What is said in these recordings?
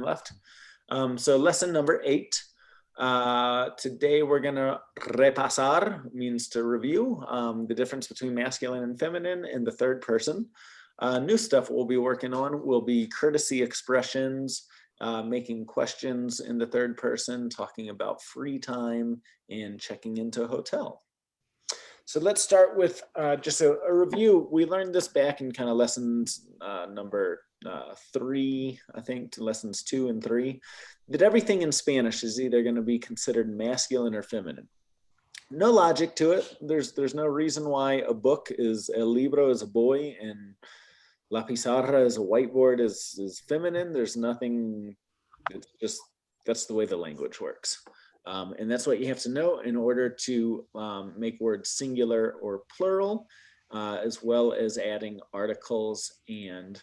left. So lesson number 8. Today we're gonna repasar, means to review, the difference between masculine and feminine in the third person. New stuff we'll be working on will be courtesy expressions, making questions in the third person, talking about free time, and checking into a hotel. So let's start with just a review. We learned this back in kind of lessons number 3, I think, to lessons 2 and 3, that everything in Spanish is either going to be considered masculine or feminine. No logic to it. There's no reason why a book is, el libro is a boy and la pizarra is a whiteboard is feminine. There's nothing, it's just, that's the way the language works. And that's what you have to know in order to make words singular or plural, as well as adding articles and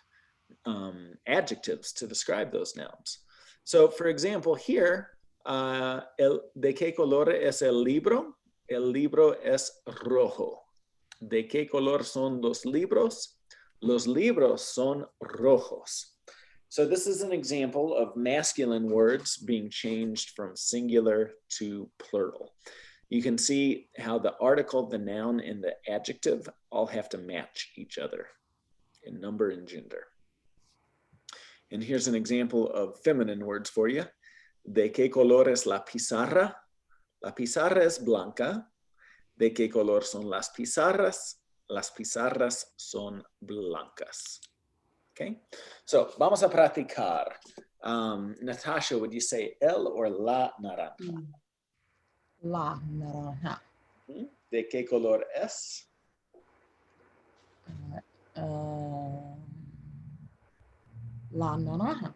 adjectives to describe those nouns. So for example, here, ¿de qué color es el libro? El libro es rojo. ¿De qué color son los libros? Los libros son rojos. So this is an example of masculine words being changed from singular to plural. You can see how the article, the noun, and the adjective all have to match each other in number and gender. And here's an example of feminine words for you. ¿De qué color es la pizarra? La pizarra es blanca. ¿De qué color son las pizarras? Las pizarras son blancas. Okay, so vamos a practicar. Natasha, would you say el or la naranja? La naranja. ¿De qué color es? La naranja.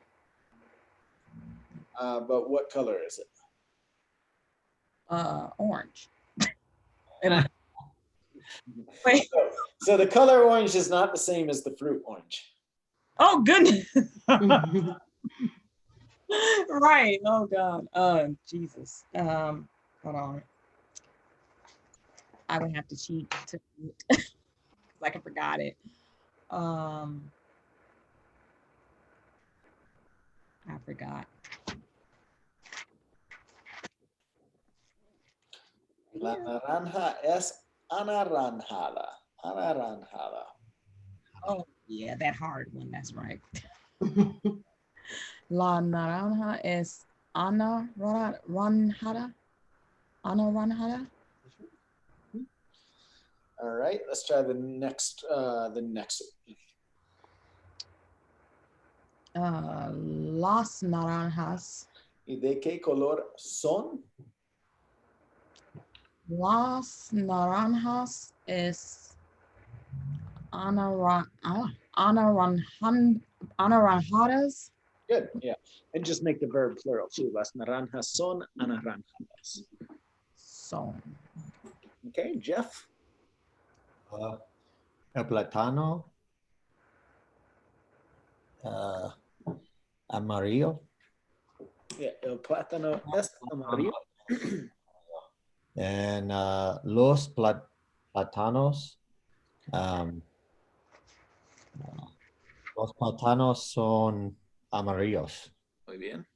But what color is it? Orange. Wait. So the color orange is not the same as the fruit orange. Oh, goodness. Right. Oh, God. Jesus. Hold on. I would have to cheat to like I forgot it. I forgot. La naranja es anaranjada. Anaranjada. Oh, yeah, that hard one. That's right. La naranja es anaranjada. Anaranjada. All right, let's try the next. Las naranjas. ¿Y de qué color son? Las naranjas es anaranjadas. Good, yeah. And just make the verb plural too. Las naranjas son anaranjadas. Son. Okay, Jeff? El plátano amarillo. Yeah, el plátano es amarillo. And los plátanos. Los plátanos son amarillos. Muy bien.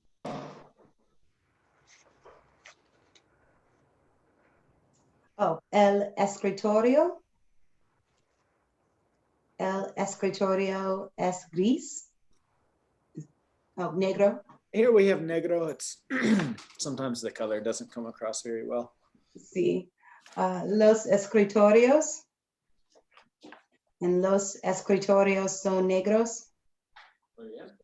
Oh, el escritorio. El escritorio es gris. Oh, negro. Here we have negro. It's sometimes the color doesn't come across very well. Sí. Los escritorios. And los escritorios son negros. Muy bien.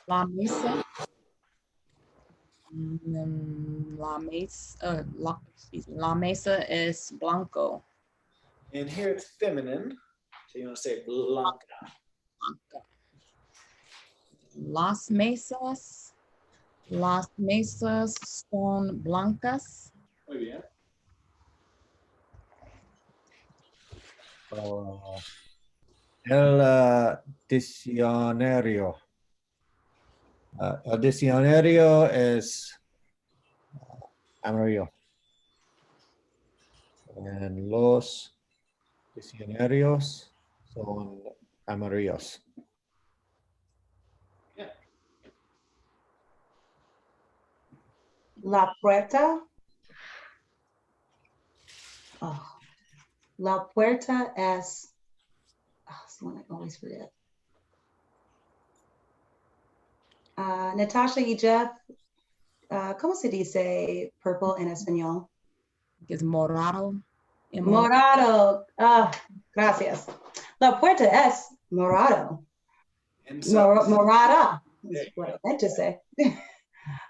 La mesa. La mesa es blanco. And here it's feminine. So you want to say blanca. Blanca. Las mesas son blancas. Muy bien. El diccionario. El diccionario es amarillo. And los diccionarios son amarillos. La puerta. Oh, la puerta es. Oh, it's the one I always forget. Natasha y Jeff, ¿cómo se dice purple en español? Es morado. Morado. Ah, gracias. La puerta es morado. And so, Morada is what I meant to say.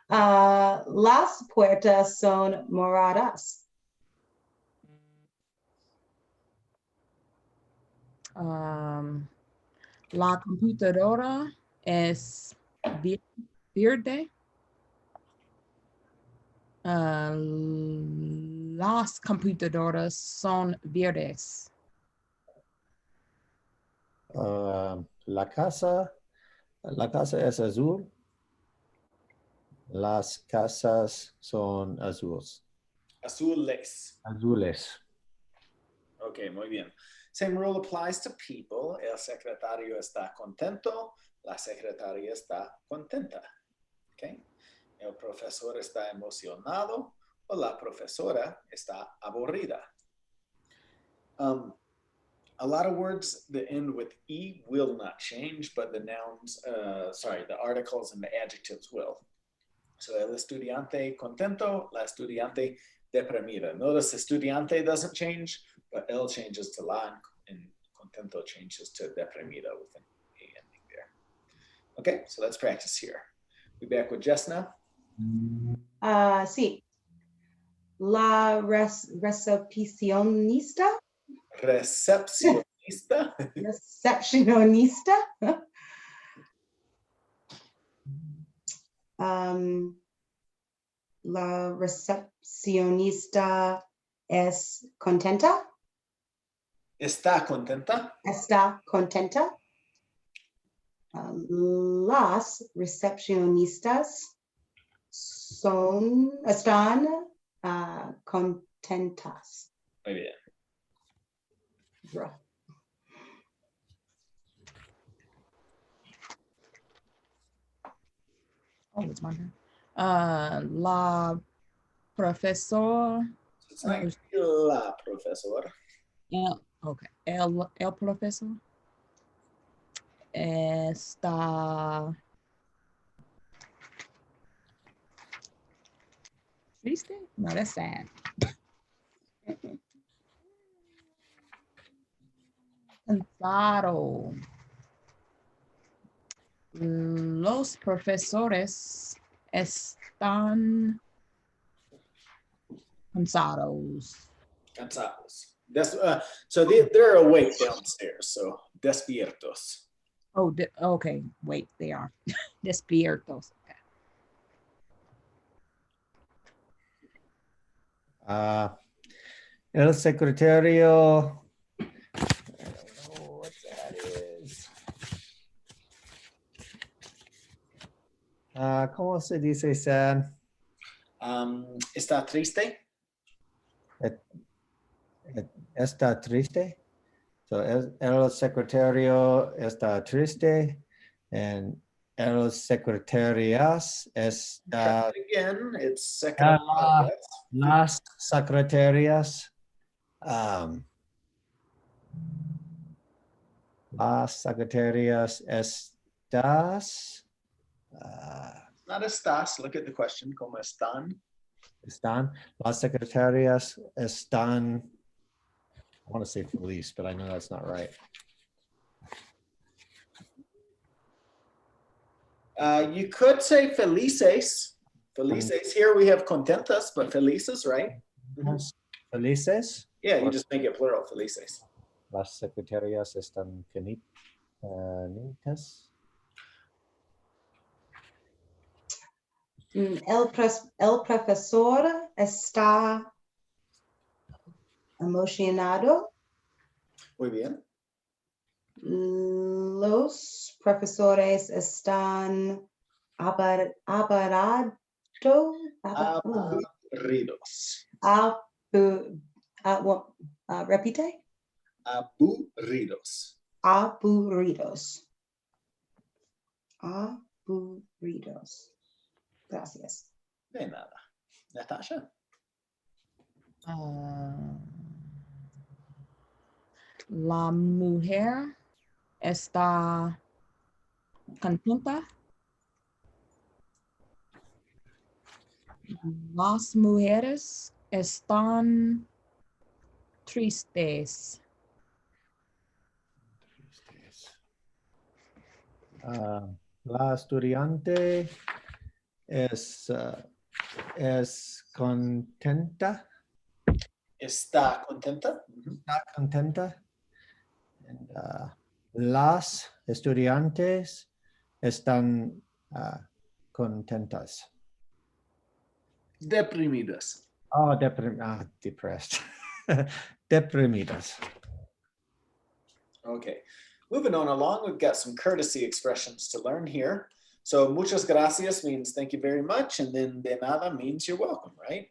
Las puertas son moradas. La computadora es verde. Las computadoras son verdes. La casa es azul. Las casas son azules. Azules. Okay, muy bien. Same rule applies to people. El secretario está contento. La secretaria está contenta. Okay. El profesor está emocionado o la profesora está aburrida. A lot of words that end with E will not change, but the nouns, the articles and the adjectives will. So el estudiante contento, la estudiante deprimida. Notice estudiante doesn't change, but el changes to la and contento changes to deprimida with an A ending there. Okay, so let's practice here. We back with Jess now. Sí. La recepcionista. Recepcionista. Recepcionista. La recepcionista es contenta. Está contenta. Está contenta. Las recepcionistas están contentas. Muy bien. Rough. Oh, it's my turn. La profesor. It's like la profesor. El profesor está triste. No, that's sad. Cansado. Los profesores están cansados. Cansados. So they're awake downstairs, so despiertos. Oh, okay. Wait, they are despiertos. El secretario. I don't know what that is. ¿Cómo se dice sad? ¿Está triste? Está triste. So el secretario está triste, and el secretarias está. Again, it's secretarias. Las secretarias. Las secretarias estas. Not estás. Look at the question. ¿Cómo están? Están. Las secretarias están. I want to say feliz, but I know that's not right. You could say felices. Felices. Here we have contentas, but felices, right? Felices. Yeah, you just make it plural, felices. Las secretarias están canitas. El profesor está emocionado. Muy bien. Los profesores están aburridos. Repite. Aburridos. Aburridos. Aburridos. Gracias. De nada. Natasha? La mujer está contenta. Las mujeres están tristes. La estudiante es contenta. Está contenta? Está contenta. And, las estudiantes están contentas. Deprimidas. Oh, depressed. Deprimidas. Okay, moving on along, we've got some courtesy expressions to learn here. So muchas gracias means thank you very much, and then de nada means you're welcome, right?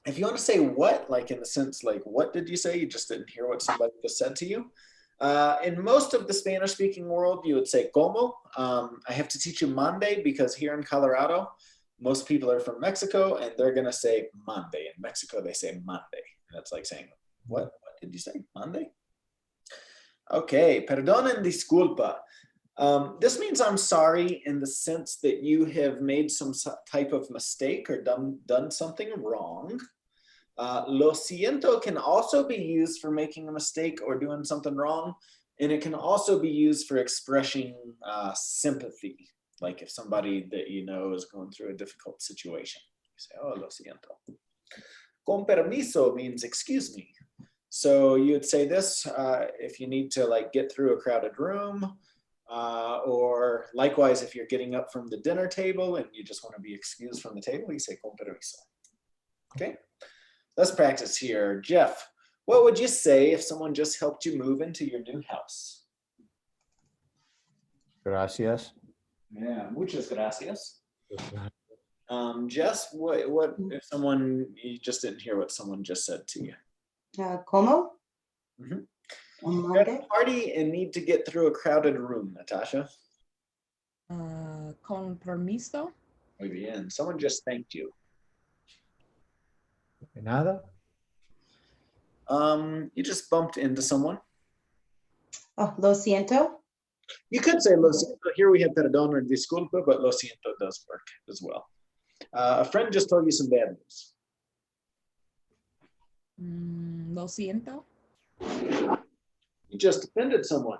If you want to say what, like in the sense like, what did you say? You just didn't hear what somebody just said to you. In most of the Spanish-speaking world, you would say como. I have to teach you Monday because here in Colorado, most people are from Mexico and they're going to say Monday. In Mexico, they say Monday. And it's like saying, what did you say? Monday? Okay, perdón en disculpa. This means I'm sorry in the sense that you have made some type of mistake or done something wrong. Lo siento can also be used for making a mistake or doing something wrong. And it can also be used for expressing sympathy. Like if somebody that you know is going through a difficult situation. You say, oh, lo siento. Con permiso means excuse me. So you would say this if you need to like get through a crowded room, or likewise, if you're getting up from the dinner table and you just want to be excused from the table, you say con permiso. Okay, let's practice here. Jeff, what would you say if someone just helped you move into your new house? Gracias. Yeah, muchas gracias. Jess, what if someone, you just didn't hear what someone just said to you? Como? Mhm. On You're at Monday? a party and need to get through a crowded room, Natasha. Con permiso. Muy bien. Someone just thanked you. De nada. You just bumped into someone. Oh, lo siento. You could say lo siento. Here we have perdón or disculpa, but lo siento does work as well. A friend just told you some bad news. Lo siento. You just offended someone.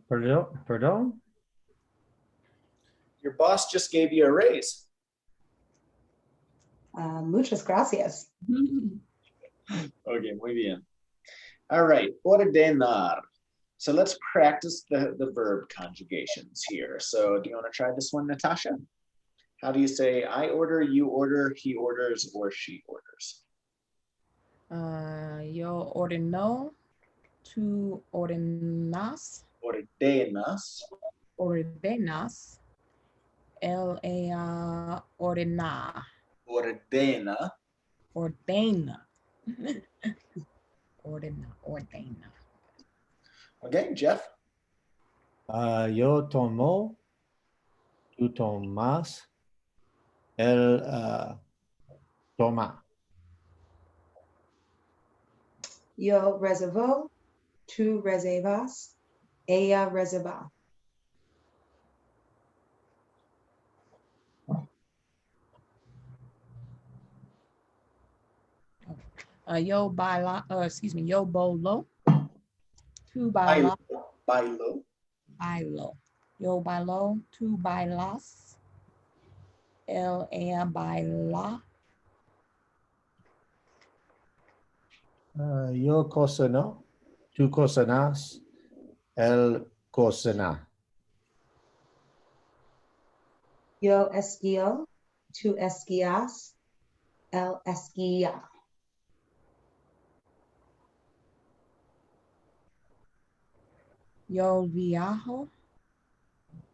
Perdón. Your boss just gave you a raise. Muchas gracias. Okay, muy bien. All right, ordenar. So let's practice the verb conjugations here. So do you want to try this one, Natasha? How do you say I order, you order, he orders, or she orders? Yo ordeno, tú ordenas, Ordenas. ordenas, ella ordena, Ordena. ordena, ordena. Okay, Jeff. Yo tomo, tú tomas, él toma. Yo reservo, tú reservas, ella reserva. Yo bolo, tú baila, Bailo. bailo. Yo bailo, tú bailas, ella baila. Yo cocino, tú cocinas, él cocina. Yo esquío, tú esquías, él esquía. Yo viajo,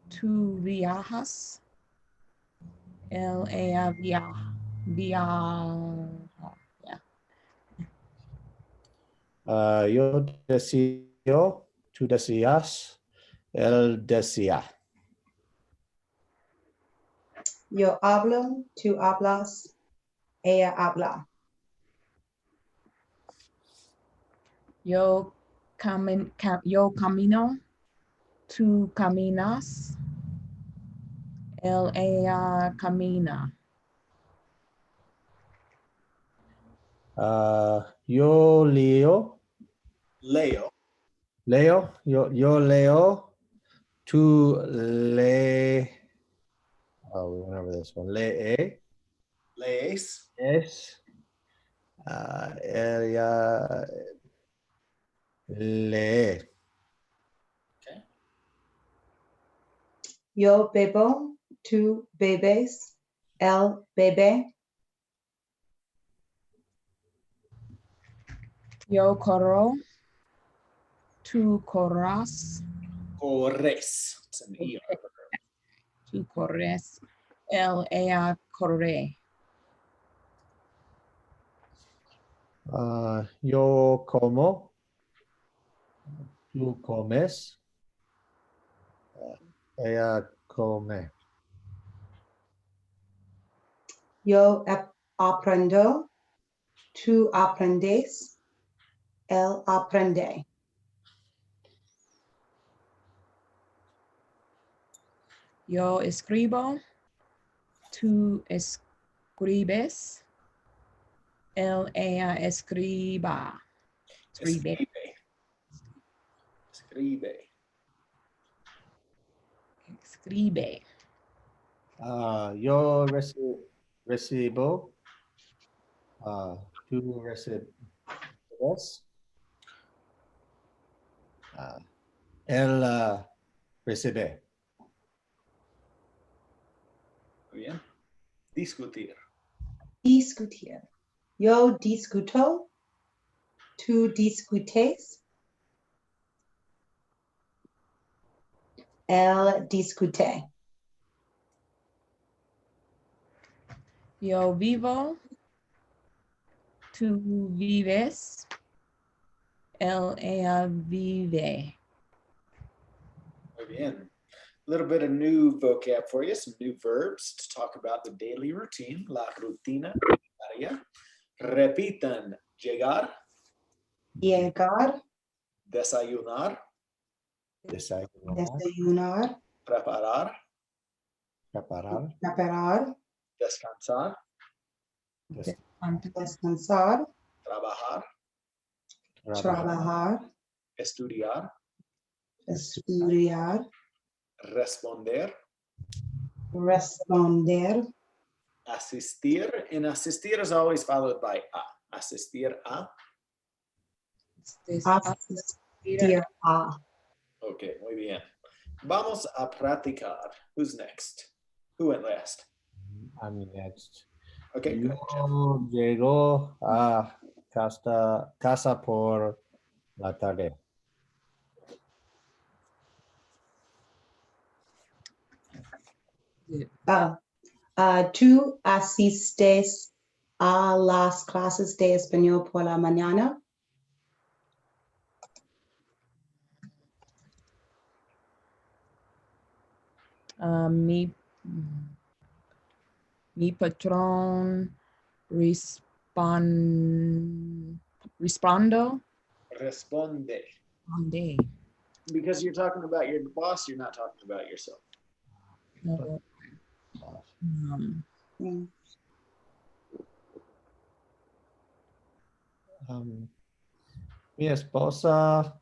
tú viajas, ella viaja. Yo deseo, tú deseas, él desea. Yo hablo, tú hablas, ella habla. Yo camino, tú caminas, ella camina. Yo leo. Leo. Yo leo. Tú le. Oh, we went over this one. Lee. Lees. Es. Ella lee. Okay. Yo bebo, tú bebes, él bebe. Yo corro, tú corras, Corres. It's an E. tú corres, ella corre. Yo como. Tú comes. Ella come. Yo aprendo, tú aprendes, él aprende. Yo escribo, tú escribes, ella escriba. Escribe. Escribe. Escribe. Yo recibo. Tú recibes. Él recibe. Muy bien. Discutir. Discutir. Yo discuto, tú discutes, él discute. Yo vivo, tú vives, ella vive. Muy bien. A little bit of new vocab for you, some new verbs to talk about the daily routine, la rutina diaria. Repitan, llegar, Llegar, desayunar, desayunar, preparar, Preparar. preparar, descansar, descansar, trabajar, trabajar, estudiar, estudiar, responder, responder, asistir. And asistir is always followed by a. Asistir a. asistir a. Okay, muy bien. Vamos a practicar. Who's next? Who went last? I'm next. Okay, good. Yo llego a casa por la tarde. ¿Tú asistes a las clases de español por la mañana? Mi patrón respondo. Responde. Responde. Because you're talking about your boss, you're not talking about yourself. No. Mi esposa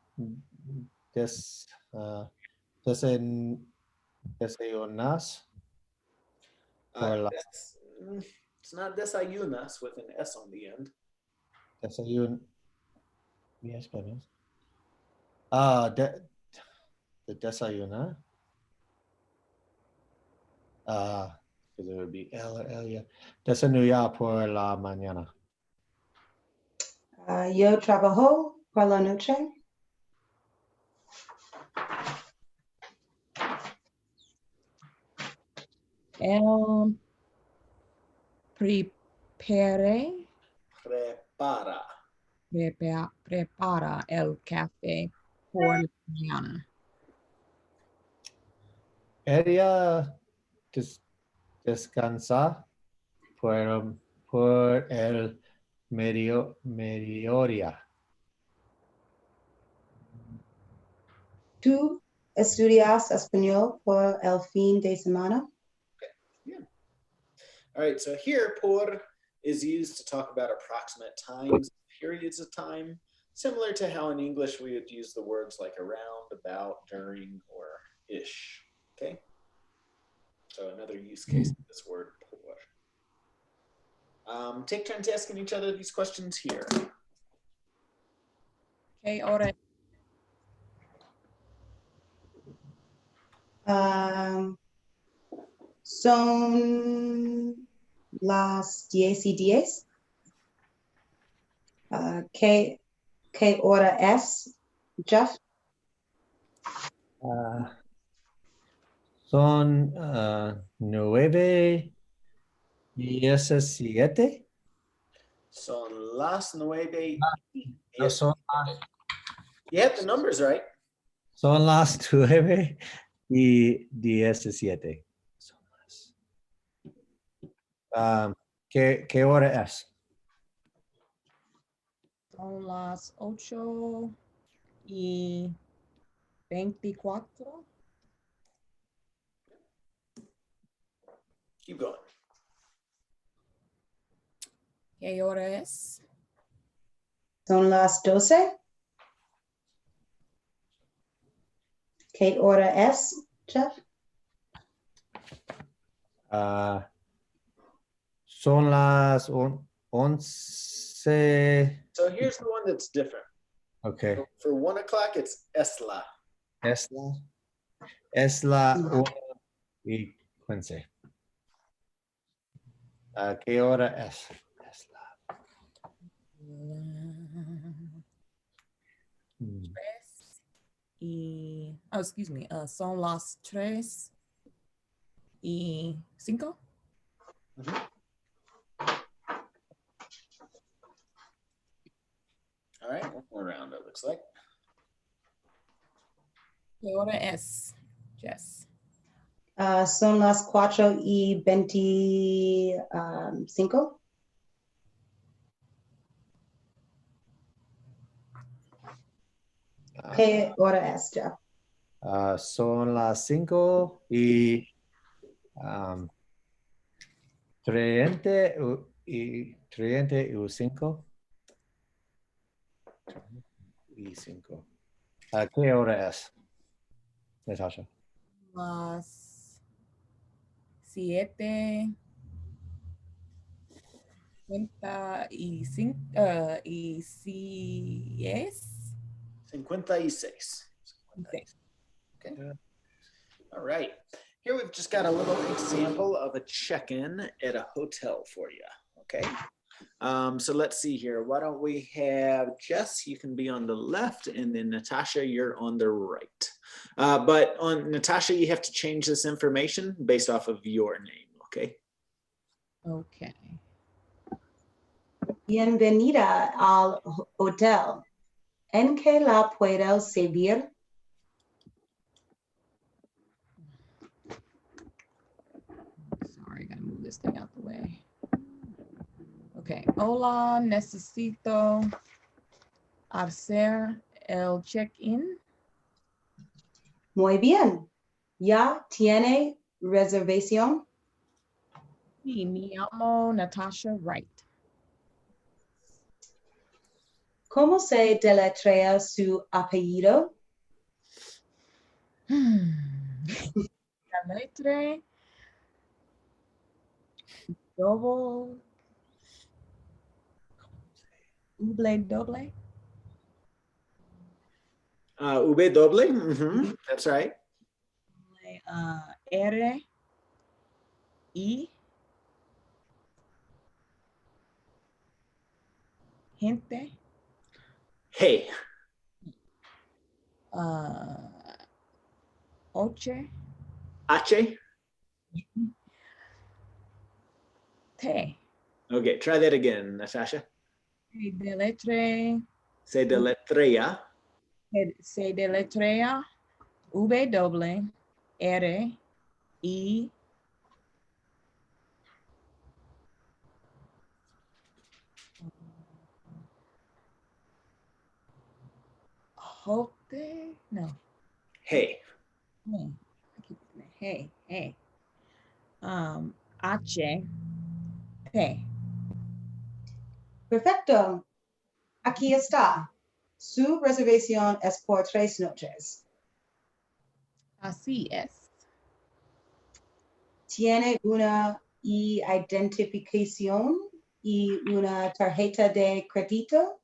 desayunas por la It's not desayunas with an S on the end. mi esposa. The desayuna. Because it would be ella. Desayunar por la mañana. Yo trabajo por la noche. Él prepara el café por la mañana. Ella descansa por el mediodía. ¿Tú estudias español por el fin de semana? All right, so here, por is used to talk about approximate times, periods of time, similar to how in English we would use the words like around, about, during, or ish, okay? So another use case of this word, por. Take turns asking each other these questions here. ¿Qué hora? Son las 10:10. ¿Qué hora es, Jeff? Son 9:17. Son las 9. No, son You have the numbers right. las 9:17. ¿Qué hora es? Son las 8:24. Keep going. ¿Qué hora es? Son las 12. ¿Qué hora es, Jeff? Son las 11. So here's the one that's different. Okay. For 1 o'clock, it's esla. Es la 1:15. ¿Qué hora es? Es la. Tres y, oh, excuse me, son las 3:05. All right, one more round, it looks like. ¿Qué hora es, Jess? Son las 4:25. ¿Qué hora es, Jeff? Son las 5:30 y 35. ¿Qué hora es, Natasha? Las 7:55 y 56. Okay. Okay. All right. Here we've just got a little example of a check-in at a hotel for you. Okay. So let's see here. Why don't we have Jess, you can be on the left, and then Natasha, you're on the right. But on Natasha, you have to change this information based off of your name, okay? Okay. Bienvenida al hotel. ¿En qué la puedo servir? Sorry, gotta move this thing out the way. Okay. Hola, necesito hacer el check-in. Muy bien. ¿Ya tiene reservación? Sí, me llamo Natasha Wright. ¿Cómo se deletrea su apellido? La letra doble. Doble. V doble, that's right. R I gente. Hey. Oche. H. T. Okay, try that again, Natasha. Se deletrea. Se deletrea W R I Jote? No. Hey. Hey. I keep saying hey, hey. H. P. Perfecto. Aquí está. Su reservación es por 3 noches. Así es. Tiene una identificación y una tarjeta de crédito.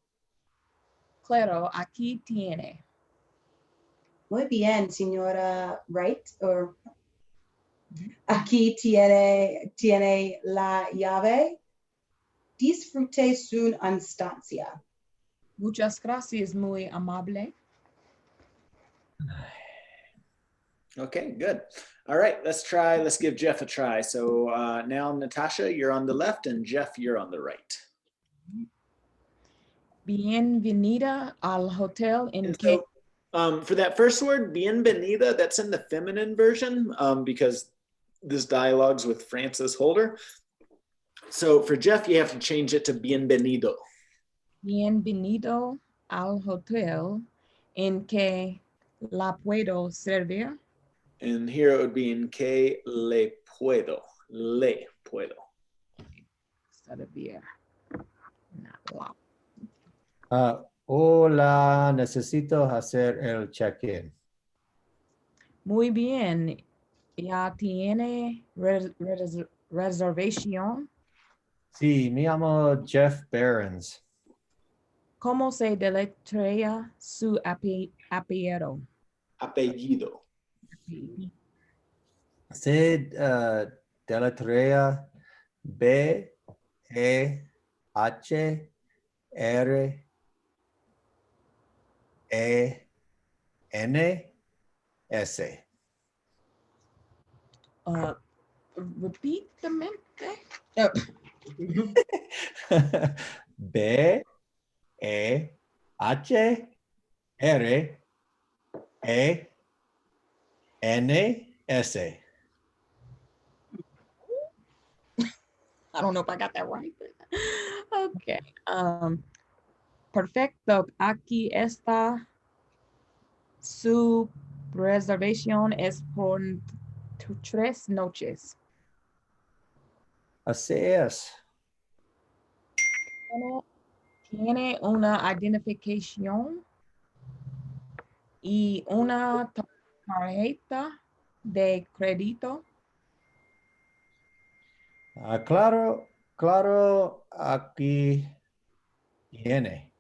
Claro, aquí tiene. Muy bien, señora Wright. Aquí tiene la llave. Disfrute su estancia. Muchas gracias, muy amable. Okay, good. All right, let's give Jeff a try. So now Natasha, you're on the left, and Jeff, you're on the right. Bienvenida al hotel en And que. so for that first word, bienvenida, that's in the feminine version because this dialogue's with Frances Holder. So for Jeff, you have to change it to bienvenido. Bienvenido al hotel en que la puedo servir. And here it would be en que le puedo. Le puedo. Servir. Not la. Hola, necesito hacer el check-in. Muy bien. ¿Ya tiene reservación? Sí, me llamo Jeff Behrens. ¿Cómo se deletrea su apellido? Apellido. Se deletrea Behrens. Repítamente. Behrens. I don't know if I got that right. Okay. Perfecto. Aquí está. Su reservación es por 3 noches. Así es. Tiene una identificación y una tarjeta de crédito. Claro, aquí tiene.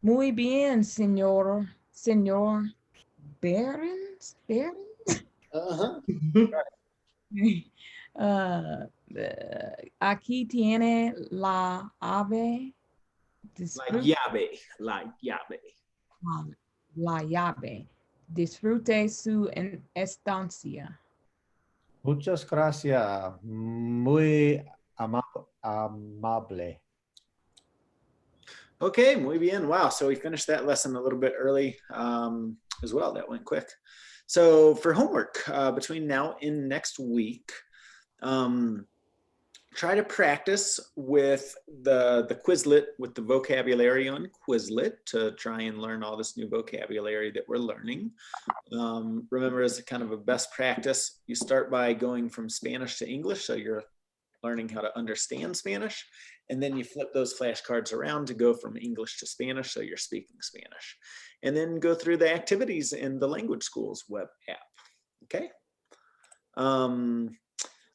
Muy bien, señor Behrens. Uh-huh. Aquí tiene la ave. La llave. La llave. La llave. Disfrute su estancia. Muchas gracias. Muy amable. Okay, muy bien. Wow, so we finished that lesson a little bit early as well. That went quick. So for homework between now and next week, try to practice with the Quizlet, with the vocabulary on Quizlet to try and learn all this new vocabulary that we're learning. Remember, as a kind of a best practice, you start by going from Spanish to English, so you're learning how to understand Spanish, and then you flip those flashcards around to go from English to Spanish, so you're speaking Spanish, and then go through the activities in the Language Schools web app. Okay.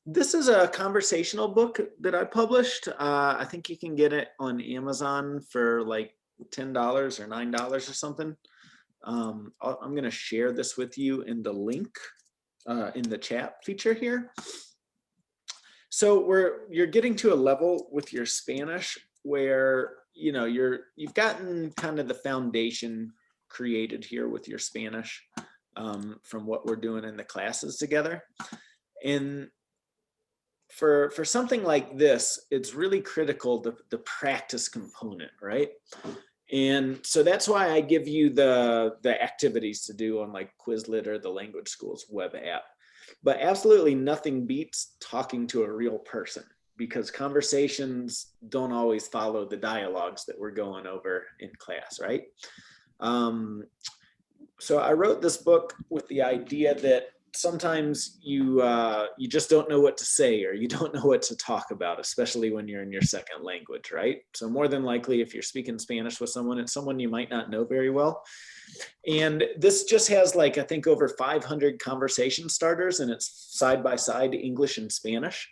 This is a conversational book that I published. I think you can get it on Amazon for like $10 or $9 or something. I'm going to share this with you in the link in the chat feature here. So you're getting to a level with your Spanish where you've gotten kind of the foundation created here with your Spanish from what we're doing in the classes together. And for something like this, it's really critical, the practice component, right? And so that's why I give you the activities to do on like Quizlet or the Language Schools web app. But absolutely nothing beats talking to a real person. because conversations don't always follow the dialogues that we're going over in class, right? So I wrote this book with the idea that sometimes you just don't know what to say, or you don't know what to talk about, especially when you're in your second language, right? So more than likely, if you're speaking Spanish with someone, it's someone you might not know very well. And this just has like, I think over 500 conversation starters, and it's side by side English and Spanish.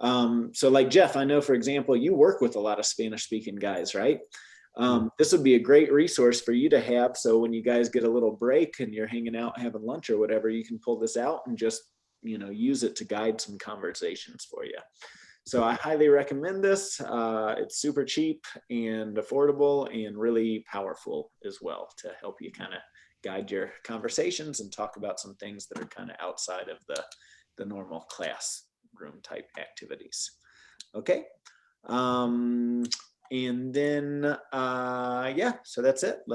So like Jeff, I know, for example, you work with a lot of Spanish speaking guys, right? This would be a great resource for you to have. So when you guys get a little break and you're hanging out, having lunch or whatever, you can pull this out and just, you know, use it to guide some conversations for you. So I highly recommend this. It's super cheap and affordable and really powerful as well to help you kind of guide your conversations and talk about some things that are kind of outside of the normal classroom type activities. Okay. And then, yeah, so that's it.